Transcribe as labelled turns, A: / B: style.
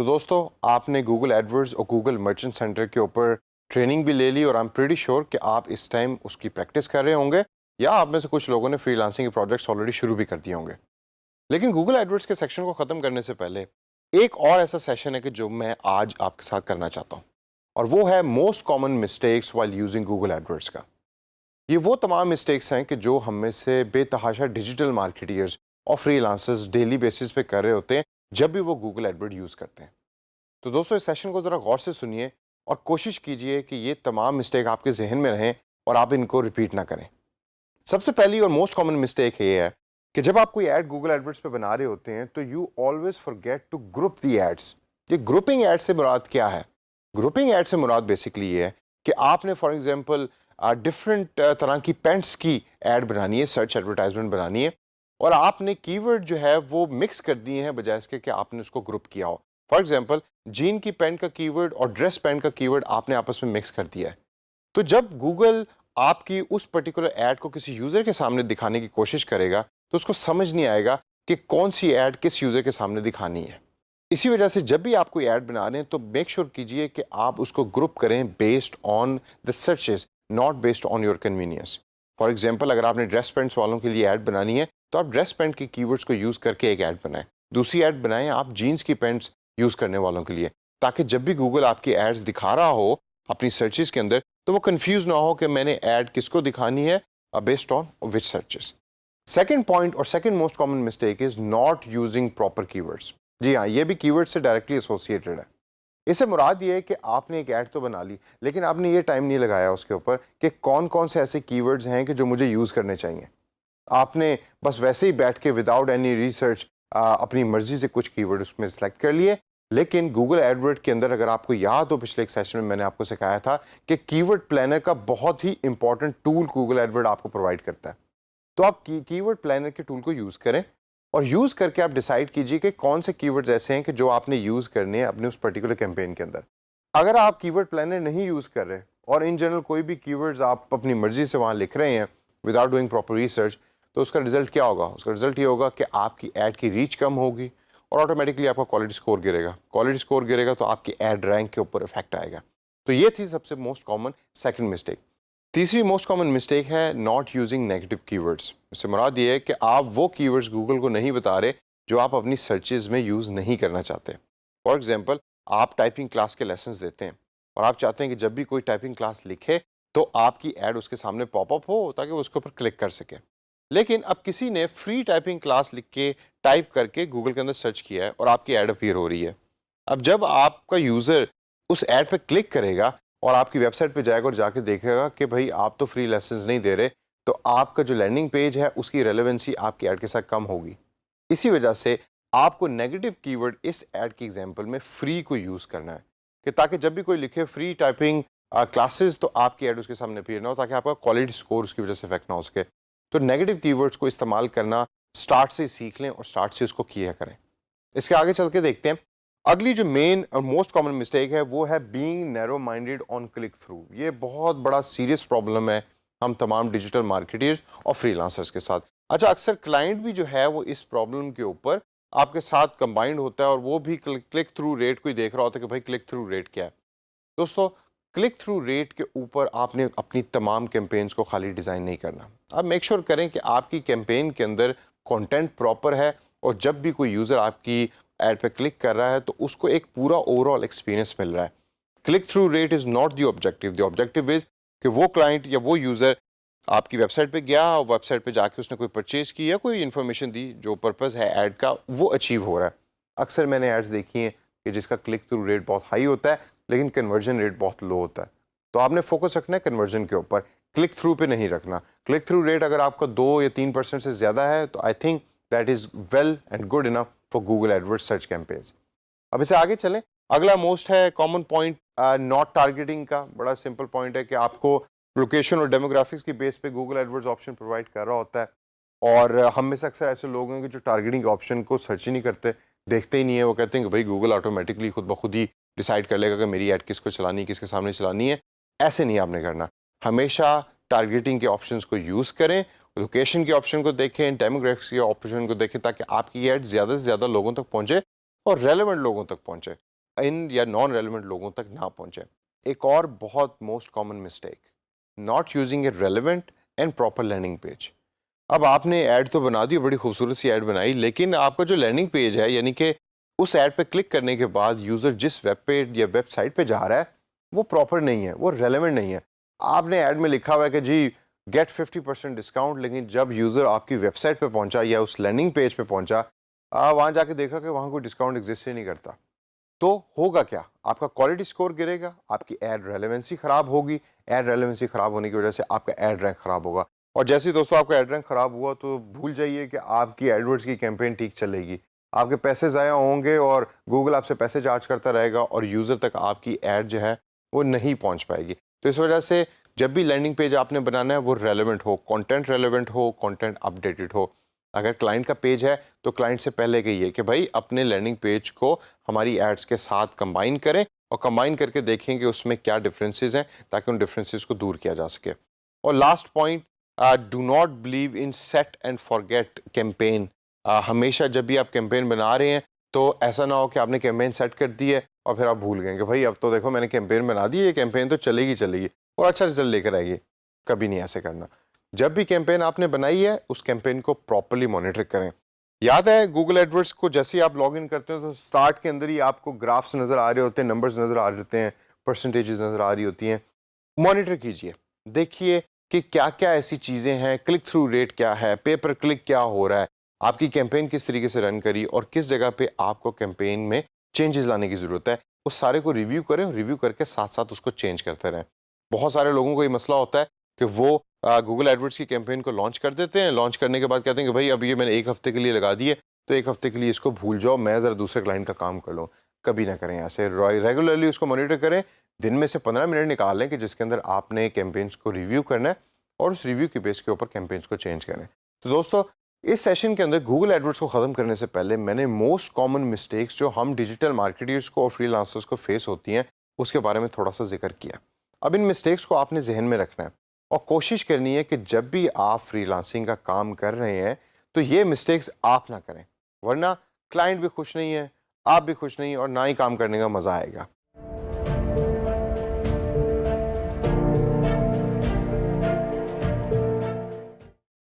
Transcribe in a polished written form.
A: तो दोस्तों, आपने गूगल एडवर्ड्स और गूगल मर्चेंट सेंटर के ऊपर ट्रेनिंग भी ले ली और आई एम प्रीटी श्योर कि आप इस टाइम उसकी प्रैक्टिस कर रहे होंगे या आप में से कुछ लोगों ने फ्रीलांसिंग के प्रोजेक्ट्स ऑलरेडी शुरू भी कर दिए होंगे। लेकिन गूगल एडवर्ड्स के सेक्शन को ख़त्म करने से पहले एक और ऐसा सेशन है कि जो मैं आज आपके साथ करना चाहता हूँ, और वो है most common mistakes while using Google AdWords का। ये वो तमाम मिस्टेक्स हैं कि जो हम में से बेतहाशा डिजिटल मार्केटियर्स और फ्रीलांसर्स डेली बेसिस पे कर रहे होते हैं जब भी वो गूगल एडवर्ड यूज़ करते हैं। तो दोस्तों, इस सेशन को ज़रा गौर से सुनिए और कोशिश कीजिए कि ये तमाम मिस्टेक आपके जहन में रहें और आप इनको रिपीट ना करें। सबसे पहली और मोस्ट कॉमन मिस्टेक ये है कि जब आप कोई ऐड गूगल एडवर्ड्स पे बना रहे होते हैं तो you always forget to group the ads. ये ग्रुपिंग एड से मुराद क्या है? ग्रुपिंग एड से मुराद बेसिकली ये है कि आपने फॉर एग्जांपल डिफरेंट तरह की पेंट्स की ऐड बनानी है, सर्च एडवर्टाइजमेंट बनानी है, और आपने कीवर्ड जो है वो मिक्स कर दिए हैं बजाय इसके कि आपने उसको ग्रुप किया हो। फॉर एग्जांपल, जीन की पैंट का कीवर्ड और ड्रेस पैंट का कीवर्ड आपने आपस में मिक्स कर दिया है। तो जब गूगल आपकी उस पर्टिकुलर ऐड को किसी यूज़र के सामने दिखाने की कोशिश करेगा तो उसको समझ नहीं आएगा कि कौन सी ऐड किस यूज़र के सामने दिखानी है। इसी वजह से जब भी आप कोई ऐड बना रहे हैं तो मेक श्योर कीजिए कि आप उसको ग्रुप करें based on the searches, not based on your convenience. For example, अगर आपने ड्रेस पैंट्स वालों के लिए ऐड बनानी है तो आप ड्रेस पैंट के कीवर्ड्स को यूज़ करके एक ऐड बनाएं। दूसरी ऐड बनाएं आप जीन्स की पैंट्स यूज़ करने वालों के लिए, ताकि जब भी गूगल आपकी एड्स दिखा रहा हो अपनी सर्चेस के अंदर तो वो कंफ्यूज ना हो कि मैंने ऐड किसको दिखानी है based on which searches. Second point और second most common mistake is not using proper keywords. जी हाँ, ये भी कीवर्ड से डायरेक्टली एसोसिएटेड है। इससे मुराद ये है कि आपने एक ऐड तो बना ली लेकिन आपने ये टाइम नहीं लगाया उसके ऊपर कि कौन कौन से ऐसे कीवर्ड्स हैं कि जो मुझे यूज़ करने चाहिए। आपने बस वैसे ही बैठ के विदाउट एनी रिसर्च अपनी मर्जी से कुछ कीवर्ड उसमें सेलेक्ट कर लिए। लेकिन गूगल एडवर्ड के अंदर अगर आपको याद हो, पिछले एक सेशन में मैंने आपको सिखाया था कि कीवर्ड प्लानर का बहुत ही इंपॉर्टेंट टूल गूगल एडवर्ड आपको प्रोवाइड करता है। तो आप कीवर्ड प्लानर के टूल को यूज़ करें और यूज़ करके आप डिसाइड कीजिए कि कौन से कीवर्ड्स ऐसे हैं कि जो आपने यूज़ करने हैं अपने उस पर्टिकुलर कैंपेन के अंदर। अगर आप कीवर्ड प्लानर नहीं यूज़ कर रहे और इन जनरल कोई भी कीवर्ड्स आप अपनी मर्जी से वहाँ लिख रहे हैं विदाउट डूइंग प्रॉपर रिसर्च, तो उसका रिजल्ट क्या होगा? उसका रिजल्ट ये होगा कि आपकी ऐड की रीच कम होगी और ऑटोमेटिकली आपका क्वालिटी स्कोर गिरेगा। क्वालिटी स्कोर गिरेगा तो आपकी ऐड रैंक के ऊपर इफेक्ट आएगा। तो ये थी सबसे मोस्ट कॉमन सेकंड मिस्टेक। तीसरी मोस्ट कॉमन मिस्टेक है नॉट यूजिंग नेगेटिव कीवर्ड्स। इससे मुराद ये है कि आप वो कीवर्ड्स गूगल को नहीं बता रहे जो आप अपनी सर्चेज में यूज़ नहीं करना चाहते। फॉर एग्जाम्पल, आप टाइपिंग क्लास के लेसन्स देते हैं और आप चाहते हैं कि जब भी कोई टाइपिंग क्लास लिखे तो आपकी ऐड उसके सामने पॉपअप हो ताकि वो उसके ऊपर क्लिक कर सके। लेकिन अब किसी ने फ्री टाइपिंग क्लास लिख के टाइप करके गूगल के अंदर सर्च किया है और आपकी ऐड अपीयर हो रही है। अब जब आपका यूज़र उस ऐड पे क्लिक करेगा और आपकी वेबसाइट पे जाएगा और जाके देखेगा कि भाई आप तो फ्री लेसन्स नहीं दे रहे, तो आपका जो लैंडिंग पेज है उसकी रेलेवेंसी आपकी ऐड के साथ कम होगी। इसी वजह से आपको नेगेटिव कीवर्ड इस ऐड की एग्जांपल में फ्री को यूज़ करना है कि ताकि जब भी कोई लिखे फ्री टाइपिंग क्लासेस तो आपकी ऐड उसके सामने अपीयर ना हो, ताकि आपका क्वालिटी स्कोर उसकी वजह से इफेक्ट ना हो सके। तो नेगेटिव कीवर्ड्स को इस्तेमाल करना स्टार्ट से सीख लें और स्टार्ट से उसको किया करें। इसके आगे चल के देखते हैं। अगली जो मेन और मोस्ट कॉमन मिस्टेक है वो है being narrow minded on click through. ये बहुत बड़ा सीरियस प्रॉब्लम है हम तमाम डिजिटल मार्केटर्स और फ्रीलांसर्स के साथ। अच्छा, अक्सर क्लाइंट भी जो है वो इस प्रॉब्लम के ऊपर आपके साथ कंबाइंड होता है और वो भी क्लिक थ्रू रेट को ही देख रहा होता है कि भाई क्लिक थ्रू रेट क्या है। दोस्तों, क्लिक थ्रू रेट के ऊपर आपने अपनी तमाम कैंपेन्स को खाली डिज़ाइन नहीं करना। आप मेक श्योर करें कि आपकी कैंपेन के अंदर कंटेंट प्रॉपर है और जब भी कोई यूज़र आपकी ऐड पे क्लिक कर रहा है तो उसको एक पूरा ओवरऑल एक्सपीरियंस मिल रहा है। Click through rate is not the objective. The objective is कि वो क्लाइंट या वो यूज़र आपकी वेबसाइट पे गया और वेबसाइट पे जाके उसने कोई परचेज़ की या कोई इन्फॉर्मेशन दी, जो पर्पज़ है ऐड का वो अचीव हो रहा है। अक्सर मैंने एड्स देखी हैं कि जिसका क्लिक थ्रू रेट बहुत हाई होता है लेकिन कन्वर्जन रेट बहुत लो होता है। तो आपने फोकस रखना है कन्वर्जन के ऊपर, क्लिक थ्रू पे नहीं रखना। क्लिक थ्रू रेट अगर आपका 2 या 3% से ज़्यादा है तो I think that is well and good enough for Google Edward search campaigns. अब इसे आगे चलें। अगला मोस्ट है कॉमन पॉइंट नॉट टारगेटिंग का। बड़ा सिंपल पॉइंट है कि आपको लोकेशन और डेमोग्राफिक्स की बेस पे गूगल एडवर्ड्स ऑप्शन प्रोवाइड कर रहा होता है और हम में से अक्सर ऐसे लोग हैं कि जो टारगेटिंग ऑप्शन को सर्च ही नहीं करते, देखते ही नहीं है। वो कहते हैं कि भाई गूगल ऑटोमेटिकली खुद ब खुद ही डिसाइड कर लेगा कि मेरी ऐड किसको चलानी है, किसके सामने चलानी है। ऐसे नहीं आपने करना। हमेशा टारगेटिंग के ऑप्शंस को यूज़ करें, लोकेशन के ऑप्शन को देखें, डेमोग्राफिक्स के ऑप्शन को देखें ताकि आपकी ऐड ज़्यादा से ज़्यादा लोगों तक पहुँचे और रेलेवेंट लोगों तक पहुँचे। इन या नॉन रेलिवेंट लोगों तक ना पहुंचे। एक और बहुत most common mistake, not using a relevant and proper landing page. अब आपने ऐड तो बना दी, बड़ी खूबसूरत सी ऐड बनाई, लेकिन आपका जो लैंडिंग पेज है, यानी कि उस ऐड पे क्लिक करने के बाद यूज़र जिस वेब पेज या वेबसाइट पे जा रहा है वो प्रॉपर नहीं है, वो रेलेवेंट नहीं है। आपने ऐड में लिखा हुआ है कि जी गेट 50% डिस्काउंट, लेकिन जब यूज़र आपकी वेबसाइट पे पहुंचा या उस लैंडिंग पेज पे पहुंचा, वहाँ जाके देखा कि वहाँ कोई डिस्काउंट एग्जिस्ट ही नहीं करता। तो होगा क्या, आपका क्वालिटी स्कोर गिरेगा, आपकी एड रेलेवेंसी खराब होगी, एड रेलेवेंसी खराब होने की वजह से आपका एड रैंक खराब होगा। और जैसे ही दोस्तों आपका एड रैंक खराब हुआ तो भूल जाइए कि आपकी एडवर्ड्स की कैंपेन ठीक चलेगी, आपके पैसे ज़ाया होंगे और गूगल आपसे पैसे चार्ज करता रहेगा और यूज़र तक आपकी एड जो है वो नहीं पहुंच पाएगी। तो इस वजह से जब भी लैंडिंग पेज आपने बनाना है वो रेलेवेंट हो, कंटेंट रेलेवेंट हो, कंटेंट अपडेटेड हो। अगर क्लाइंट का पेज है तो क्लाइंट से पहले कहिए कि भाई अपने लैंडिंग पेज को हमारी एड्स के साथ कंबाइन करें और कंबाइन करके देखें कि उसमें क्या डिफरेंसेस हैं, ताकि उन डिफरेंसेस को दूर किया जा सके। और last point, do not believe in set and forget campaign. हमेशा जब भी आप कैंपेन बना रहे हैं तो ऐसा ना हो कि आपने कैंपेन सेट कर दी है और फिर आप भूल गए कि भाई अब तो देखो मैंने कैंपेन बना दी है, ये कैंपेन तो चलेगी चलेगी और अच्छा रिजल्ट लेकर आएगी। कभी नहीं ऐसे करना। जब भी कैंपेन आपने बनाई है उस कैंपेन को प्रॉपर्ली मॉनिटर करें। याद है गूगल एडवर्ड्स को जैसे ही आप लॉग इन करते हो तो स्टार्ट के अंदर ही आपको ग्राफ्स नज़र आ रहे होते हैं, नंबर्स नज़र आ रहे होते हैं, परसेंटेजेस नज़र आ रही होती हैं। मॉनिटर कीजिए, देखिए कि क्या क्या ऐसी चीज़ें हैं, क्लिक थ्रू रेट क्या है, पे पर क्लिक क्या हो रहा है, आपकी कैंपेन किस तरीके से रन करी और किस जगह पे आपको कैंपेन में चेंजेस लाने की ज़रूरत है, उस सारे को रिव्यू करें और रिव्यू करके साथ साथ उसको चेंज करते रहें। बहुत सारे लोगों को ये मसला होता है कि वो गूगल एडवर्ड्स की कैंपेन को लॉन्च कर देते हैं, लॉन्च करने के बाद कहते हैं कि भाई अब ये मैंने 1 हफ्ते के लिए लगा दिए तो 1 हफ्ते के लिए इसको भूल जाओ, मैं ज़रा दूसरे क्लाइंट का काम कर लूँ। कभी ना करें ऐसे, रेगुलरली उसको मॉनिटर करें। दिन में से 15 मिनट निकाल लें कि जिसके अंदर आपने कैंपेन्स को रिव्यू करना है और उस रिव्यू के बेस के ऊपर कैंपेन्स को चेंज करें। तो दोस्तों इस सेशन के अंदर गूगल एडवर्ड्स को ख़त्म करने से पहले मैंने मोस्ट कॉमन मिस्टेक्स जो हम डिजिटल मार्केटर्स को और फ्रीलांसर्स को फेस होती हैं उसके बारे में थोड़ा सा जिक्र किया। अब इन मिस्टेक्स को आपने जहन में रखना है और कोशिश करनी है कि जब भी आप फ्रीलांसिंग का काम कर रहे हैं तो ये मिस्टेक्स आप ना करें, वरना क्लाइंट भी खुश नहीं है, आप भी खुश नहीं और ना ही काम करने का मज़ा आएगा।